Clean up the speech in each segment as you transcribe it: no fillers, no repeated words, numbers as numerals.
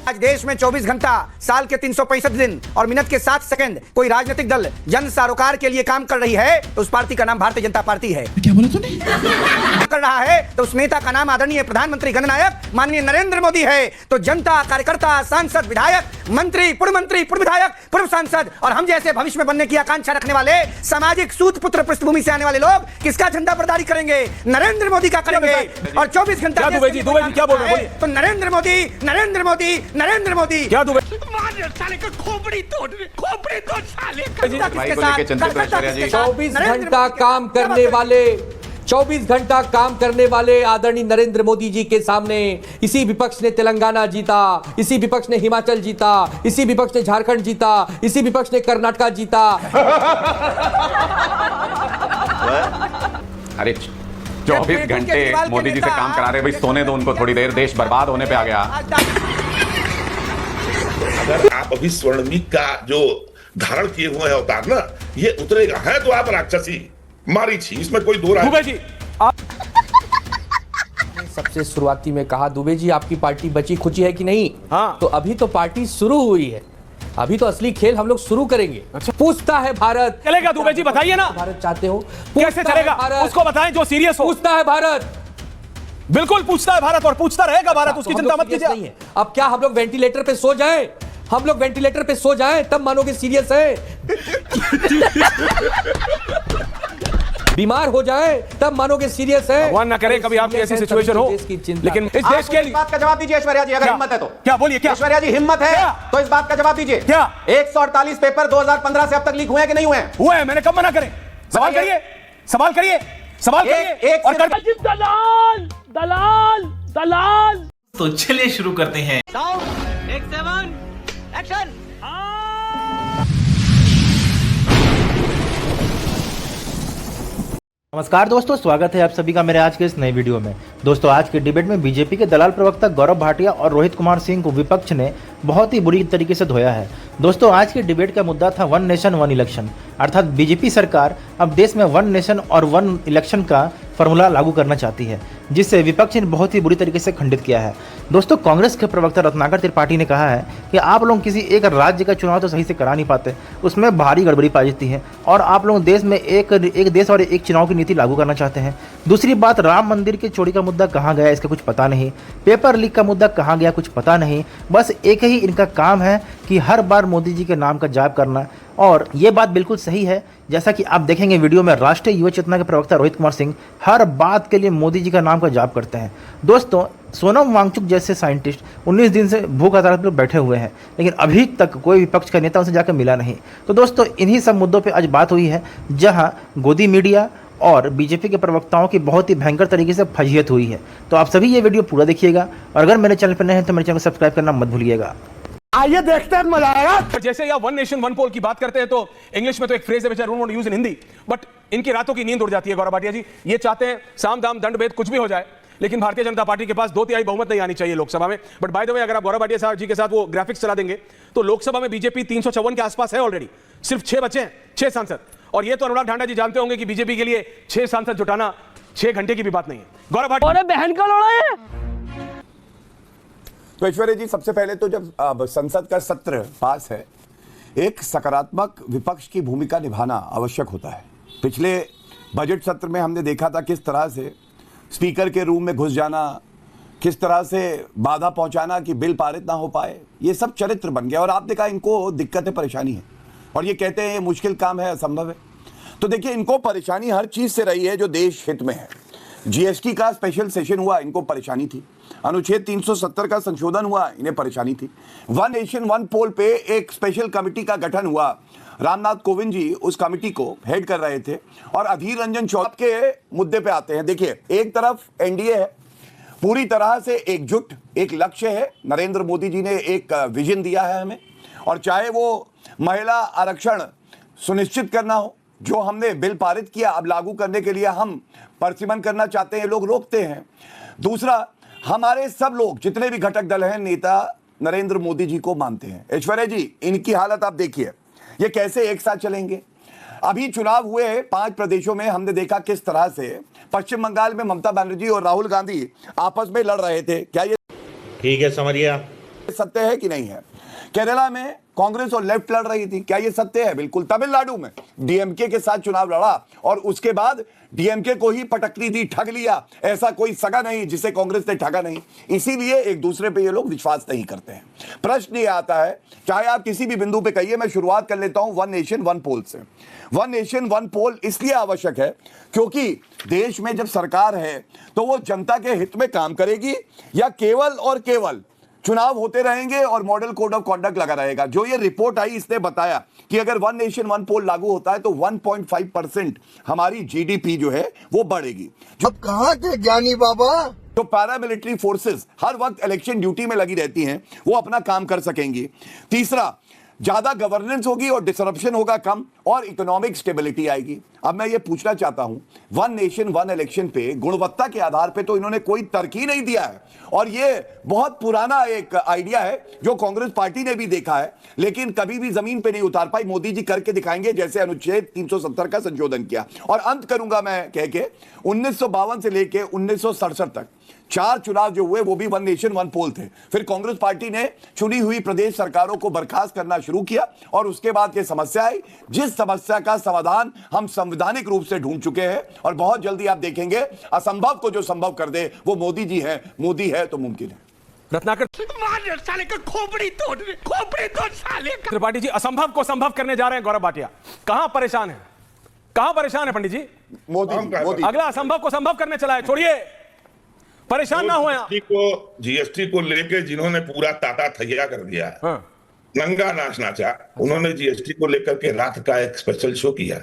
आज देश में 24 घंटा साल के 365 दिन और मिनट के 7 सेकंड कोई राजनीतिक दल जन सरोकार के लिए काम कर रही है तो उस पार्टी का नाम भारतीय जनता पार्टी है। क्या बोला तूने? कर रहा है तो उस नेता का नाम आदरणीय प्रधानमंत्री गणनायक माननीय नरेंद्र मोदी है। तो जनता, कार्यकर्ता, सांसद, विधायक, मंत्री, पूर्व विधायक, पूर्व सांसद और हम जैसे भविष्य में बनने की आकांक्षा रखने वाले सामाजिक सूत पुत्र पृष्ठभूमि से आने वाले लोग किसका झंडा बरदारी करेंगे? नरेंद्र मोदी का करेंगे। और 24 घंटा क्या बोल रहे हैं? तो नरेंद्र मोदी, नरेंद्र मोदी, नरेंद्र मोदी। क्या दुबे? साले का खोपड़ी तोड़ साले का। 24 घंटा काम करने वाले 24 घंटा काम करने वाले आदरणीय नरेंद्र मोदी जी के सामने इसी विपक्ष ने तेलंगाना जीता, इसी विपक्ष ने हिमाचल जीता, इसी विपक्ष ने झारखंड जीता, इसी विपक्ष ने कर्नाटक जीता। अरे 24 घंटे मोदी जी से काम करा रहे, भाई सोने दो उनको थोड़ी देर, देश बर्बाद होने पे आ गया। अगर आप अभी स्वर्णिम का जो धारण किए हुए हैं अवतार ना, ये उतरेगा है तो आप राक्षसी मारी थी, इसमें कोई दो राय जी सबसे शुरुआती में कहा दुबे जी आपकी पार्टी बची खुची है कि नहीं? हाँ। तो अभी तो पार्टी शुरू हुई है, अभी तो असली खेल हम लोग शुरू करेंगे। अच्छा। पूछता है भारत चलेगा दुबे जी, बताइए ना भारत चाहते हो कैसे चलेगा? उसको बताएं जो सीरियस हो। पूछता है भारत, बिल्कुल पूछता है भारत और पूछता रहेगा भारत, उसकी चिंता मत कीजिए। नहीं है। अब क्या हम लोग वेंटिलेटर पे सो जाएं? हम लोग वेंटिलेटर पे सो जाएं तब मानोगे सीरियस है। बीमार हो जाए तब मानोगे सीरियस है। भगवान ना करे कभी आपकी ऐसी सिचुएशन हो, लेकिन इस देश के लिए बात का जवाब दीजिए ऐश्वर्या जी, अगर हिम्मत है तो। क्या बोलिए? क्या ऐश्वर्या जी हिम्मत है तो इस बात का जवाब दीजिए। क्या 148 पेपर 2015 से अब तक लीक हुए हैं कि नहीं हुए? हुए हैं, मैंने कब मना करें? सवाल करिए, सवाल करिए, सवाल करिए और दलाल दलाल दलाल। तो चलिए शुरू करते हैं। एक्शन। नमस्कार दोस्तों, स्वागत है आप सभी का मेरे आज के इस नए वीडियो में। दोस्तों आज के डिबेट में बीजेपी के दलाल प्रवक्ता गौरव भाटिया और रोहित कुमार सिंह को विपक्ष ने बहुत ही बुरी तरीके से धोया है। दोस्तों आज के डिबेट का मुद्दा था वन नेशन वन इलेक्शन, अर्थात बीजेपी सरकार अब देश में वन नेशन और वन इलेक्शन का फॉर्मूला लागू करना चाहती है, जिससे विपक्ष ने बहुत ही बुरी तरीके से खंडित किया है। दोस्तों कांग्रेस के प्रवक्ता रत्नाकर त्रिपाठी ने कहा है कि आप लोग किसी एक राज्य का चुनाव तो सही से करा नहीं पाते, उसमें भारी गड़बड़ी पाई जाती है और आप लोग देश में एक देश और एक चुनाव की नीति लागू करना चाहते हैं। दूसरी बात, राम मंदिर की चोरी का मुद्दा कहाँ गया इसका कुछ पता नहीं, पेपर लीक का मुद्दा कहाँ गया कुछ पता नहीं, बस एक ही इनका काम है कि हर बार मोदी जी के नाम का जाप करना। और ये बात बिल्कुल सही है, जैसा कि आप देखेंगे वीडियो में राष्ट्रीय युवा चेतना के प्रवक्ता रोहित कुमार सिंह हर बात के लिए मोदी जी का नाम का जाप करते हैं। दोस्तों सोनम वांगचुक जैसे साइंटिस्ट 19 दिन से भूख हड़ताल पर बैठे हुए हैं, लेकिन अभी तक कोई विपक्ष का नेता उनसे जाकर मिला नहीं। तो दोस्तों इन्हीं सब मुद्दों पर आज बात हुई है, जहाँ गोदी मीडिया और बीजेपी के प्रवक्ताओं की बहुत ही भयंकर तरीके से फजीहत हुई है। तो आप सभी ये वीडियो पूरा देखिएगा और अगर मेरे चैनल पर नए हैं तो मेरे चैनल को सब्सक्राइब करना मत भूलिएगा। आइए देखते हैं, मजा आएगा। जैसे या वन नेशन वन पोल की बात करते हैं तो इंग्लिश में तो एक फ्रेज है which I don't want to use in Hindi, but इनकी रातों की नींद उड़ जाती है। गौरव भाटिया जी ये चाहते हैं साम दाम दंड भेद कुछ भी हो जाए, लेकिन भारतीय जनता पार्टी के पास 2/3 बहुमत नहीं आनी चाहिए लोकसभा में। बट बाय द वे अगर आप गौरव भाटिया साहब जी के साथ वो ग्राफिक्स चला देंगे तो लोकसभा में बीजेपी 354 के आसपास है ऑलरेडी, सिर्फ 6 बचे हैं, 6 सांसद। और ये तो अनुराग ढांडा जी जानते होंगे कि बीजेपी के लिए 6 सांसद जुटाना 6 घंटे की भी बात नहीं है। गौरव भाटिया बहन का लड़ा है। तो ऐश्वर्या जी सबसे पहले तो जब संसद का सत्र पास है, एक सकारात्मक विपक्ष की भूमिका निभाना आवश्यक होता है। पिछले बजट सत्र में हमने देखा था किस तरह से स्पीकर के रूम में घुस जाना, किस तरह से बाधा पहुंचाना कि बिल पारित ना हो पाए, ये सब चरित्र बन गया और आपने कहा इनको दिक्कत है, परेशानी है और ये कहते हैं ये मुश्किल काम है, असंभव है। तो देखिए इनको परेशानी हर चीज से रही है जो देश हित में है। जीएसटी का स्पेशल सेशन हुआ, इनको परेशानी थी। अनुच्छेद 370 का संशोधन हुआ, इन्हें परेशानी थी। वन नेशन वन पोल पे एक स्पेशल कमेटी का गठन हुआ, रामनाथ कोविंद जी उस कमेटी को हेड कर रहे थे। और अधीर रंजन चौधरी के मुद्दे पे आते हैं। देखिए एक तरफ एनडीए है, पूरी तरह से एकजुट, एक लक्ष्य है, नरेंद्र मोदी जी ने एक विजन दिया है हमें, और चाहे वो महिला आरक्षण सुनिश्चित करना हो, जो हमने बिल पारित किया अब लागू करने के लिए हम परसिमन करना चाहते हैं, लोग रोकते हैं। दूसरा, हमारे सब लोग जितने भी घटक दल हैं, नेता नरेंद्र मोदी जी को मानते हैं। ऐश्वर्या जी इनकी हालत आप देखिए, ये कैसे एक साथ चलेंगे। अभी चुनाव हुए 5 प्रदेशों में, हमने देखा किस तरह से पश्चिम बंगाल में ममता बनर्जी और राहुल गांधी आपस में लड़ रहे थे। क्या ये ठीक है समझ गया, सत्य है कि नहीं है? केरला में कांग्रेस और लेफ्ट लड़ रही थी, क्या ये सत्य है? बिल्कुल। तमिलनाडु में डीएमके के साथ चुनाव लड़ा और उसके बाद डीएमके को ही पटकनी दी, ठग लिया। ऐसा कोई सगा नहीं जिसे कांग्रेस ने ठगा नहीं। इसीलिए एक दूसरे पे ये लोग विश्वास नहीं करते हैं। प्रश्न ये आता है, चाहे आप किसी भी बिंदु पे कहिए, मैं शुरुआत कर लेता हूं वन नेशन वन पोल से। वन नेशन वन पोल इसलिए आवश्यक है क्योंकि देश में जब सरकार है तो वो जनता के हित में काम करेगी या केवल और केवल चुनाव होते रहेंगे और मॉडल कोड ऑफ कॉन्डक्ट लगा रहेगा। जो ये रिपोर्ट आई इसने बताया कि अगर वन नेशन वन पोल लागू होता है तो 1.5% हमारी जीडीपी जो है वो बढ़ेगी। जो कहाँ थे ज्ञानी बाबा? जो पैरामिलिट्री फोर्सेस हर वक्त इलेक्शन ड्यूटी में लगी रहती हैं वो अपना काम कर सकेंगी। तीसरा, ज्यादा गवर्नेंस होगी और डिसरप्शन होगा कम और इकोनॉमिक स्टेबिलिटी आएगी। अब मैं ये पूछना चाहता हूं, वन नेशन वन इलेक्शन पे गुणवत्ता के आधार पे तो इन्होंने कोई तर्क ही नहीं दिया है और ये बहुत पुराना एक आइडिया है जो कांग्रेस पार्टी ने भी देखा है लेकिन कभी भी जमीन पे नहीं उतार पाई। मोदी जी करके दिखाएंगे जैसे अनुच्छेद 370 का संशोधन किया। और अंत करूंगा मैं कह के 1952 से लेके 1967 तक 4 चुनाव जो हुए वो भी वन नेशन वन पोल थे। फिर कांग्रेस पार्टी ने चुनी हुई प्रदेश सरकारों को बर्खास्त करना शुरू किया और उसके बाद ये समस्या आई, जिस समस्या का समाधान हम संवैधानिक रूप से ढूंढ चुके हैं और बहुत जल्दी आप देखेंगे असंभव को जो संभव कर दे वो मोदी जी हैं। मोदी है तो मुमकिन है। रत्नाकर मार साले का खोपड़ी तोड़ साले का। त्रिपाठी जी असंभव को संभव करने जा रहे हैं गौरव भाटिया। कहां परेशान है, कहां परेशान है पंडित जी? मोदी अगला असंभव को संभव करने चला है। छोड़िए, परेशान ना हुए। जीएसटी को लेके जिन्होंने पूरा ताता थैया कर दिया, नंगा नाच नाचा, उन्होंने जीएसटी को लेकर के रात का एक स्पेशल शो किया।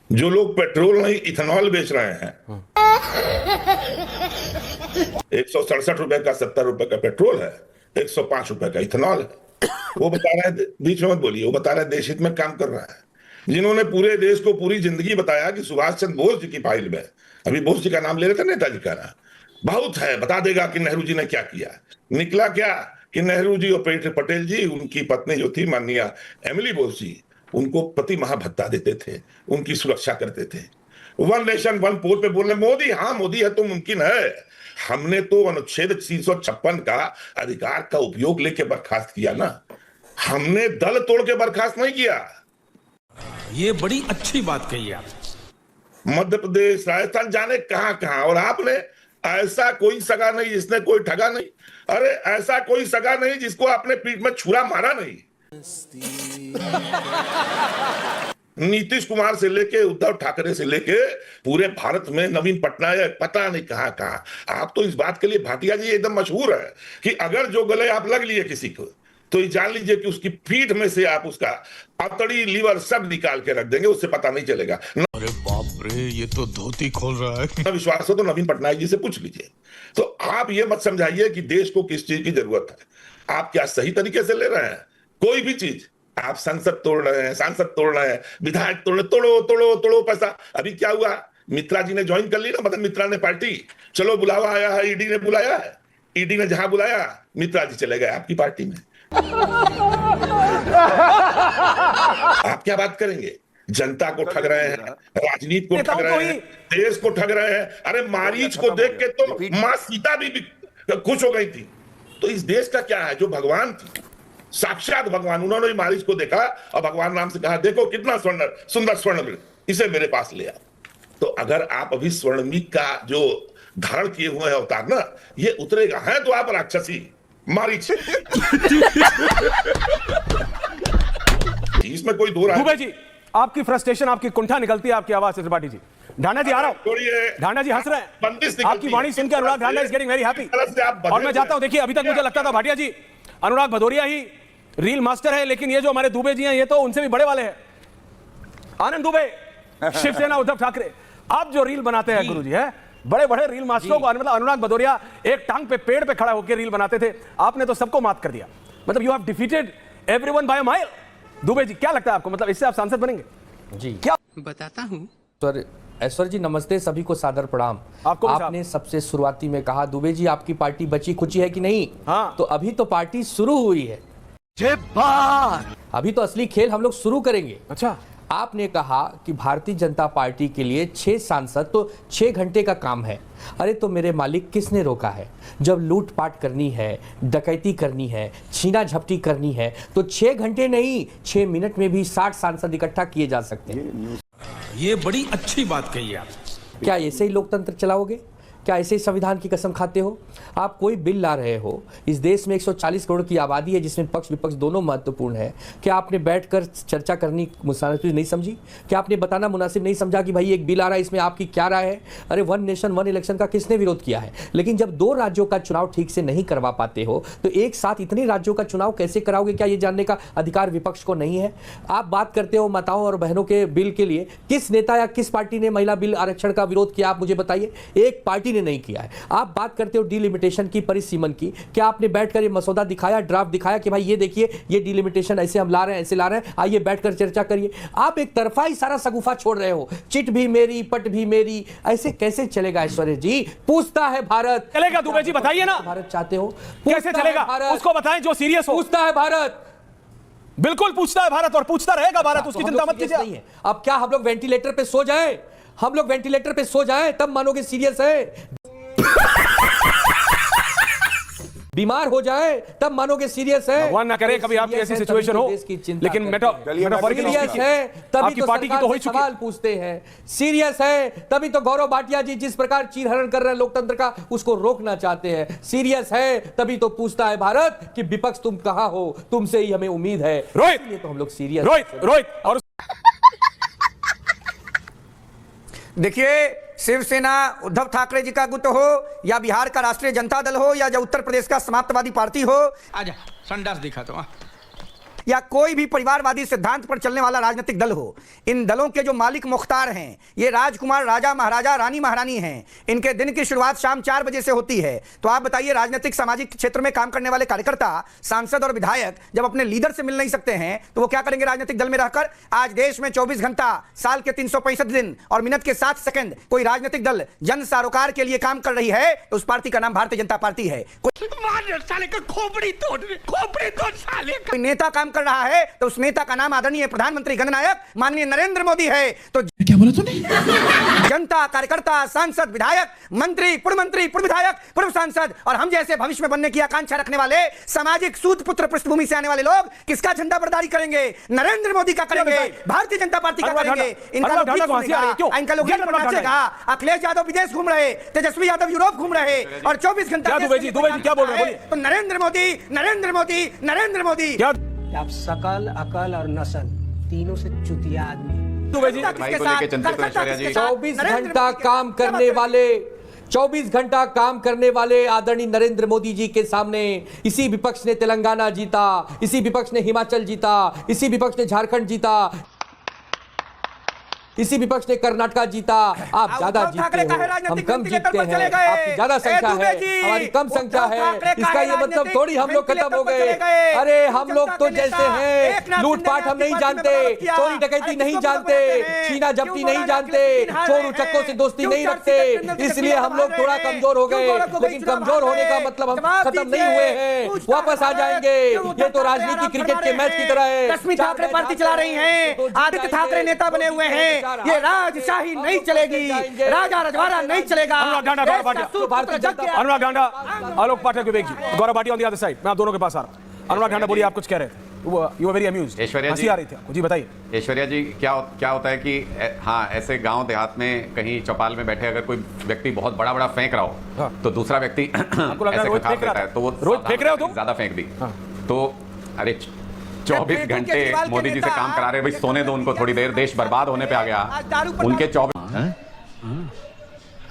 जो लोग पेट्रोल नहीं इथेनॉल बेच रहे हैं, 167 रुपए का 70 रुपए का पेट्रोल है, 105 रुपए का इथेनॉल है। वो बता रहे हैं, बीच में मत बोलिए, वो बता रहे हैं देश हित में काम कर रहा है। जिन्होंने पूरे देश को पूरी जिंदगी बताया कि सुभाष चंद्र बोस जी की फाइल में, अभी बोस जी का नाम ले रहे थे, नेताजी का नाम बहुत है, बता देगा कि नेहरू जी ने क्या किया। निकला क्या कि नेहरू जी और पटेल जी, उनकी पत्नी जो थी माननीय एमिली बोस जी, उनको प्रति माह भत्ता देते थे, उनकी सुरक्षा करते थे। वन नेशन वन पोल पे बोल रहे मोदी, हाँ मोदी है तो मुमकिन है। हमने तो अनुच्छेद 356 का अधिकार का उपयोग लेके बर्खास्त किया ना, हमने दल तोड़ के बर्खास्त नहीं किया। ये बड़ी अच्छी बात कही आप। मध्य प्रदेश, राजस्थान, जाने कहां कहां, और आपने ऐसा कोई सगा नहीं जिसने कोई ठगा नहीं। अरे ऐसा कोई सगा नहीं जिसको आपने पीठ में छुरा मारा नहीं। नीतीश कुमार से लेके उद्धव ठाकरे से लेके पूरे भारत में नवीन पटनायक, पता नहीं कहां कहां। आप तो इस बात के लिए भाटिया जी एकदम मशहूर है कि अगर जो गले आप लग लिए किसी को तो ये जान लीजिए कि उसकी पीठ में से आप उसका अतड़ी, लीवर सब निकाल के रख देंगे, उससे पता नहीं चलेगा। अरे बाप रे, ये तो धोती खोल रहा है। न विश्वास हो तो नवीन पटनायक जी से पूछ लीजिए। तो आप ये मत समझाइए कि देश को किस चीज की जरूरत है। आप क्या सही तरीके से ले रहे हैं? कोई भी चीज आप संसद तोड़ रहे हैं, सांसद तोड़ रहे हैं, विधायक तोड़ रहे, तोड़ो तोड़ो तोड़ो पैसा। अभी क्या हुआ, मित्रा जी ने ज्वाइन कर ली ना, मदन मित्रा ने पार्टी, चलो बुलावा आया है, ईडी ने बुलाया है, ईडी ने जहां बुलाया मित्रा जी चले गए आपकी पार्टी में। आप क्या बात करेंगे? जनता को ठग रहे हैं, राजनीति को ठग रहे हैं, देश को ठग रहे हैं। अरे मारीच को देख के तो मां सीता भी खुश हो गई थी। तो इस देश का क्या है, जो भगवान थी, साक्षात भगवान, उन्होंने मारीच को देखा और भगवान राम से कहा, देखो कितना सुंदर स्वर्ण, इसे मेरे पास ले आओ। तो अगर आप अभी स्वर्णमृग का जो धारण किए हुए हैं अवतार ना, ये उतरेगा है तो आप राक्षसी मारीच। इसमें कोई दो राय। दुबे जी, आपकी फ्रस्ट्रेशन, आपकी कुंठा निकलती है आपकी आवाज से। त्रिपाठी जी, ढांडा जी आ रहा हूं, ढांडा जी हंस रहे हैं, आपकी वाणी सुन के Anurag Dhanda is getting very happy. और मैं जाता हूं, देखिए अभी तक मुझे लगता था भाटिया जी अनुराग भदौरिया ही रील मास्टर है, लेकिन ये जो हमारे दुबे जी हैं ये तो उनसे भी बड़े वाले हैं। आनंद दुबे, शिवसेना, उद्धव ठाकरे, आप जो रील बनाते हैं गुरुजी है, बड़े बड़े रील मास्टरों को, मतलब अनुराग भदौरिया एक टांग पे पेड़ पे खड़ा होकर रील बनाते थे, आपने तो सबको मात कर दिया। मतलब you have defeated everyone by a mile. Dubey ji, क्या लगता है आपको, मतलब इससे आप सांसद बनेंगे? जी क्या बताता हूं सर। ऐश्वर जी नमस्ते, सभी को सादर प्रणाम। आपने सबसे शुरुआती में कहा दुबे जी आपकी पार्टी बची खुची है कि नहीं? हाँ। तो अभी तो पार्टी शुरू हुई है, अभी तो असली खेल हम लोग शुरू करेंगे। अच्छा, आपने कहा कि भारतीय जनता पार्टी के लिए 6 सांसद तो 6 घंटे का काम है। अरे तो मेरे मालिक, किसने रोका है? जब लूटपाट करनी है, डकैती करनी है, छीना झपटी करनी है तो 6 घंटे नहीं, 6 मिनट में भी 60 सांसद इकट्ठा किए जा सकते हैं। ये बड़ी अच्छी बात कही आप। क्या ऐसे ही लोकतंत्र चलाओगे? क्या ऐसे ही संविधान की कसम खाते हो? आप कोई बिल ला रहे हो, इस देश में 140 करोड़ की आबादी है जिसमें पक्ष विपक्ष दोनों महत्वपूर्ण है। क्या आपने बैठकर चर्चा करनी मुनासिब नहीं समझी? क्या आपने बताना मुनासिब नहीं समझा कि भाई एक बिल आ रहा है, इसमें आपकी क्या राय है? अरे वन नेशन वन इलेक्शन का किसने विरोध किया है? लेकिन जब 2 राज्यों का चुनाव ठीक से नहीं करवा पाते हो तो एक साथ इतने राज्यों का चुनाव कैसे कराओगे? क्या ये जानने का अधिकार विपक्ष को नहीं है? आप बात करते हो माताओं और बहनों के बिल के लिए, किस नेता या किस पार्टी ने महिला बिल आरक्षण का विरोध किया? आप मुझे बताइए। एक पार्टी ने नहीं किया है। आप बात करते हो डिलिमिटेशन की, परिसीमन की, क्या आपने बैठकर ये मसौदा दिखाया, ड्राफ्ट दिखाया कि भाई ये देखिए ये डिलिमिटेशन ऐसे हम ला रहे हैं, ऐसे ला रहे हैं, आइए बैठकर चर्चा करिए? आप एक तरफा ही सारा सगुफा छोड़ रहे हो। चिट भी मेरी, पट भी मेरी, ऐसे कैसे चलेगा ऐश्वर्या जी? पूछता है भारत। चलेगा दुबे जी, बताइए ना। भारत चाहते हो? कैसे चलेगा? उसको बताएं जो सीरियस हो। पूछता है भारत, बिल्कुल पूछता है भारत और पूछता रहेगा भारत, उसकी चिंता मत कीजिए। अब क्या हम लोग वेंटिलेटर पे सो जाएं? हम लोग वेंटिलेटर पे सो जाएं तब मानोगे सीरियस है? बीमार हो जाए तब मानोगे सीरियस है? भगवान ना करे कभी आपकी ऐसी सिचुएशन हो, लेकिन सीरियस है तभी तो पार्टी की तो हो ही चुकी। सवाल पूछते हैं, सीरियस है तभी तो गौरव भाटिया जी जिस प्रकार चीरहरण कर रहे हैं लोकतंत्र का, उसको रोकना चाहते हैं। सीरियस है तभी तो पूछता है भारत कि विपक्ष तुम कहां हो, तुमसे ही हमें उम्मीद है। रोहित, ये तो हम लोग सीरियस। रोहित और देखिए, शिवसेना उद्धव ठाकरे जी का गुट हो या बिहार का राष्ट्रीय जनता दल हो या जो उत्तर प्रदेश का समाजवादी पार्टी हो, आजा संडास दिखा दो। या कोई भी परिवारवादी सिद्धांत पर चलने वाला राजनीतिक दल हो, इन दलों के जो मालिक मुख्तार हैं, ये राजकुमार, राजा, महाराजा, रानी, महारानी हैं। इनके दिन की शुरुआत शाम 4 बजे से होती है। तो आप बताइए, राजनीतिक सामाजिक क्षेत्र में काम करने वाले कार्यकर्ता, सांसद और विधायक जब अपने लीडर से मिल नहीं सकते हैं तो वो क्या करेंगे राजनीतिक दल में रहकर? आज देश में 24 घंटा, साल के 365 दिन और मिनट के 7 सेकंड कोई राजनीतिक दल जन सरोकार के लिए काम कर रही है तो उस पार्टी का नाम भारतीय जनता पार्टी है। साले का खोपड़ी तोड़ साले का। कोई नेता काम कर रहा है तो उस नेता का नाम आदरणीय प्रधानमंत्री गणनायक माननीय नरेंद्र मोदी है। तो क्या बोला तूने? जनता, कार्यकर्ता, सांसद, विधायक, मंत्री, पूर्व विधायक, पूर्व सांसद और हम जैसे भविष्य में बनने की आकांक्षा रखने वाले सामाजिक सूत पुत्र पृष्ठभूमि से आने वाले लोग किसका झंडा बरदारी करेंगे? नरेंद्र मोदी का करेंगे, भारतीय जनता पार्टी का करेंगे। इनका लोग नाचेगा। अखिलेश यादव विदेश घूम रहे, तेजस्वी यादव यूरोप घूम रहे और 24 घंटा क्या बोल रहे हैं? तो नरेंद्र मोदी, नरेंद्र मोदी, नरेंद्र मोदी। आप सकल, अकल और नस्ल तीनों से चुतिया आदमी। भाई को लेके चिंतित हो ऐश्वर्या जी? 24 घंटा काम करने वाले 24 घंटा काम करने वाले आदरणीय नरेंद्र मोदी जी के सामने इसी विपक्ष ने तेलंगाना जीता, इसी विपक्ष ने हिमाचल जीता, इसी विपक्ष ने झारखंड जीता, इसी विपक्ष ने कर्नाटका जीता। आप ज्यादा जीतते हो, हम कम जीतते हैं। आपकी ज्यादा संख्या है, हमारी कम संख्या है। इसका ये मतलब थोड़ी हम लोग खत्म हो गए। अरे हम लोग तो जैसे हैं, लूटपाट हम नहीं जानते, चोरी डकैती नहीं जानते, छीना झपटी नहीं जानते, चोर उचक्कों से दोस्ती नहीं रखते, इसलिए हम लोग थोड़ा कमजोर हो गए। लेकिन कमजोर होने का मतलब हम खत्म नहीं हुए हैं, वापस आ जाएंगे। ये तो राजनीति क्रिकेट के मैच की तरह है। रश्मि ठाकरे पार्टी चला रही हैं, आदित्य ठाकरे नेता बने हुए हैं। ये राजशाही नहीं चलेगी, राजा रजवाड़ा नहीं चलेगा। Anurag Dhanda, Alok Pathak, Vivek ji, Gaurav Bhatia on the other side. मैं आप दोनों के पास आ रहा हूं। अनुराग ढांडा, बोलिए, आप कुछ कह रहे थे। You were very amused. Aishwarya जी, हंसी आ रही थी आपको, जी बताइए। ऐश्वर्या जी, क्या होता है कि हाँ, ऐसे गांव देहात में कहीं चौपाल में बैठे अगर कोई व्यक्ति बहुत बड़ा फेंक रहा हो तो दूसरा व्यक्ति ऐसे खा देता है, तो वो रोज फेंक रहे हो तुम? ज्यादा फेंक दी तो अरे 24 घंटे मोदी जी से काम करा रहे, भाई सोने दो उनको थोड़ी देर, देश बर्बाद होने पे आ गया। उनके 24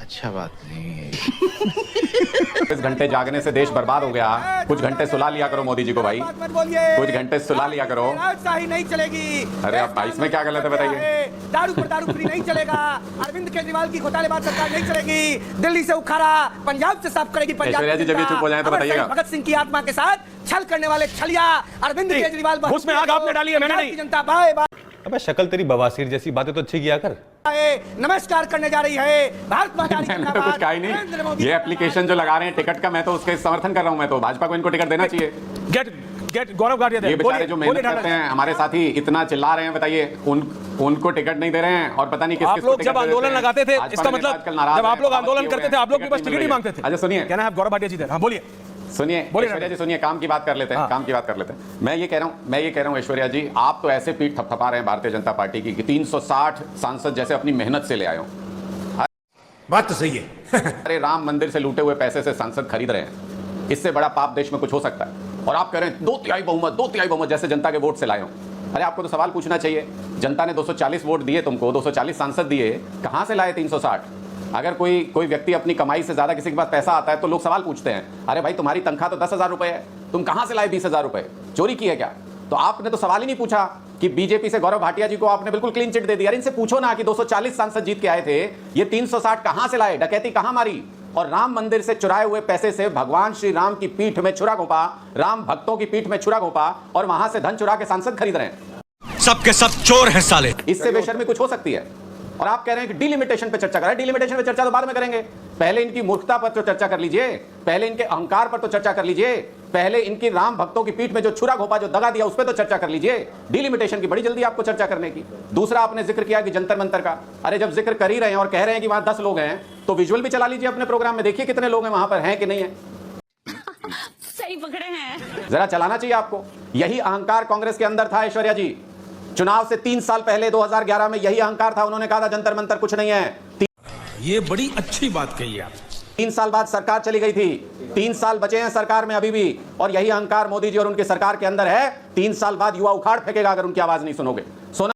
अच्छा बात नहीं। 24 घंटे जागने से देश बर्बाद हो गया। कुछ घंटे सुला लिया करो मोदी जी को भाई, कुछ घंटे सुला लिया करो। राजशाही नहीं चलेगी। अरे अब इसमें क्या गलत है बताइए? दारू पर दारू फ्री नहीं चलेगा। अरविंद केजरीवाल की घोटालेबाज सरकार नहीं चलेगी। दिल्ली से उखाड़ा, पंजाब से साफ करेगी पंजाब। ऐश्वर्या जी, जब ये चुप हो जाए तो बताइएगा। भगत सिंह की आत्मा के साथ छल करने वाले छलिया अरविंद केजरीवाल, उसमें आग आपने डाली है, मैंने नहीं। जनता बाय बाय। अबे शक्ल तेरी बवासीर जैसी, बातें तो अच्छी किया कर। नमस्कार करने जा रही है भारत माता की। मैंने तो कुछ कहा ही नहीं। ये एप्लीकेशन जो लगा रहे हैं टिकट का, मैं तो उसके समर्थन कर रहा हूं। मैं तो भाजपा को इनको टिकट देना चाहिए। गेट गौरव भाटिया ये बेचारे जो मेहनत करते हैं हमारे साथी इतना चिल्ला रहे हैं, बताइए उनको टिकट नहीं दे रहे हैं और पता नहीं किस आप लोग जब आंदोलन लगाते थे, इसका मतलब जब आप लोग आंदोलन करते थे आप लोग भी बस टिकट ही मांगते थे। अच्छा सुनिए, क्या नाम गौरव भाटिया जी थे? हाँ बोलिए सुनिए ऐश्वर्या जी, सुनिए, काम की बात कर लेते हैं, काम की बात कर लेते हैं। मैं ये कह रहा हूं ऐश्वर्या जी, आप तो ऐसे पीठ थपथपा रहे हैं भारतीय जनता पार्टी की कि 360 सांसद जैसे अपनी मेहनत से ले आए हो। बात तो सही है। अरे राम मंदिर से लूटे हुए पैसे से सांसद खरीद रहे हैं, इससे बड़ा पाप देश में कुछ हो सकता है? और आप कह रहे हैं 2/3 बहुमत जैसे जनता के वोट से लाए हो। अरे आपको तो सवाल पूछना चाहिए, जनता ने 240 वोट दिए तुमको, 240 सांसद दिए, कहां से लाए 360? अगर कोई व्यक्ति अपनी कमाई से ज्यादा किसी के पास पैसा आता है तो लोग सवाल पूछते हैं, अरे भाई तुम्हारी तनख्वाह तो 10,000 रुपए है, तुम कहां से लाए 20,000 रुपए? चोरी की है क्या? तो आपने तो सवाल ही नहीं पूछा कि बीजेपी से गौरव भाटिया जी को आपने बिल्कुल क्लीन चिट दे दी। यार इनसे पूछो ना कि 240 सांसद जीत के आए थे, ये 360 कहां से लाए, डकैती कहां मारी? और राम मंदिर से चुराए हुए पैसे से भगवान श्री राम की पीठ में छुरा घोंपा, राम भक्तों की पीठ में छुरा घोंपा और वहां से धन चुरा के सांसद खरीद रहे हैं। सबके सब चोर हैं साले। इससे बेशर्मी कुछ हो सकती है? और आप कह रहे हैं कि डिलिमिटेशन पे चर्चा करें। डिलिमिटेशन पे चर्चा तो बाद में करेंगे, पहले इनकी मूर्खता पर तो चर्चा कर लीजिए, पहले इनके अहंकार पर तो चर्चा कर लीजिए, पहले इनकी राम भक्तों की पीठ में जो छुरा घोंपा, जो दगा दिया, उस पर तो चर्चा कर लीजिए। डिलिमिटेशन की बड़ी जल्दी आपको चर्चा करने की। दूसरा आपने जिक्र किया कि जंतर मंतर का। अरे जब जिक्र कर ही रहे हैं और कह रहे हैं कि वहां 10 लोग हैं तो विजुअल भी चला लीजिए अपने प्रोग्राम में, देखिए कितने लोग हैं वहां पर, हैं कि नहीं है। सही पकड़े हैं। जरा चलाना चाहिए आपको। यही अहंकार कांग्रेस के अंदर था ऐश्वर्या जी। चुनाव से 3 साल पहले 2011 में यही अहंकार था, उन्होंने कहा था जंतर मंतर कुछ नहीं है। ये बड़ी अच्छी बात कही आप। 3 साल बाद सरकार चली गई थी, 3 साल बचे हैं सरकार में अभी भी, और यही अहंकार मोदी जी और उनकी सरकार के अंदर है। 3 साल बाद युवा उखाड़ फेंकेगा अगर उनकी आवाज नहीं सुनोगे। सोनम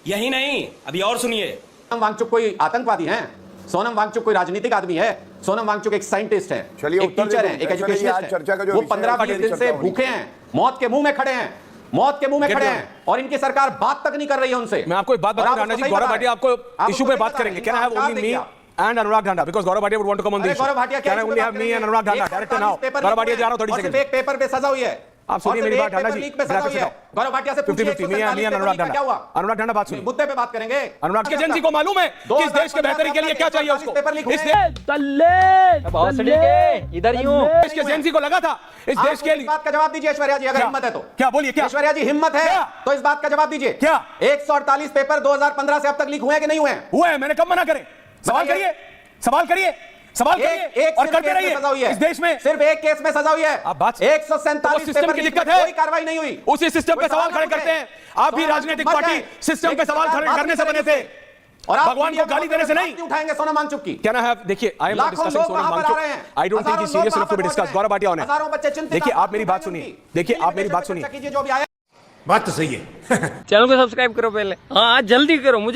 यही नहीं, अभी और सुनिए। सोनम वांगचुक कोई आतंकवादी हैं? सोनम वांगचुक कोई राजनीतिक आदमी है? सोनम वांगचुक एक साइंटिस्ट है, एक टीचर है, एक एजुकेशनिस्ट है। वो 15-20 दिन से भूखे हैं, मौत के मुंह में खड़े हैं, मौत के मुंह में खड़े हैं, और इनकी सरकार बात तक नहीं कर रही है उनसे। मैं आपको एक बात बता रहा हूं, गौरव भाटिया आपको इशू पे बात करेंगे। Can I have only me and Anurag Dhanda because Gaurav Bhatia would want to come on this. Can I only have me and Anurag Dhanda director now? Gaurav Bhatia जा रहा हूं 30 सेकंड। एक paper पे सजा हुई है। आप सुनिए मेरी बात ढांडा जी। गौरव भाटिया से पूछिए 50-50 मी Anurag Dhanda। अनुराग ढांडा बात सुनिए, मुद्दे पे बात करेंगे। अनुराग के एजेंसी को मालूम है कि इस देश के बेहतरी के लिए क्या चाहिए उसको। इस देश के एजेंसी को लगा था इस देश के लिए। बात का जवाब दीजिए ऐश्वर्या जी, अगर हिम्मत है तो। क्या बोलिए? क्या ऐश्वर्या जी हिम्मत है तो इस बात का जवाब दीजिए। क्या 148 पेपर 2015 से अब तक लीक हुए कि नहीं हुए? हुए हैं, मैंने कब मना करे? सवाल करिए, सवाल करिए, सवाल करिए और करते रहिए। इस देश में सिर्फ एक केस में सजा हुई है। आप बात 147 सिस्टम की दिक्कत है, कोई कार्रवाई नहीं हुई। उसी सिस्टम पे सवाल खड़े करते हैं। आप भी राजनीतिक पार्टी सिस्टम पे सवाल खड़े करने से बने थे, और भगवान को गाली देने से नहीं। उठाएंगे सोनम वांगचुक की। क्या ना है? देखिए I am not discussing Sonam Wangchuk, I don't think he serious enough to be discuss. Gaurav Bhatia on है। देखिए आप मेरी बात सुनिए, देखिए आप मेरी बात सुनिए। बात तो सही है। चैनल को सब्सक्राइब करो पहले, हाँ जल्दी करो। मुझे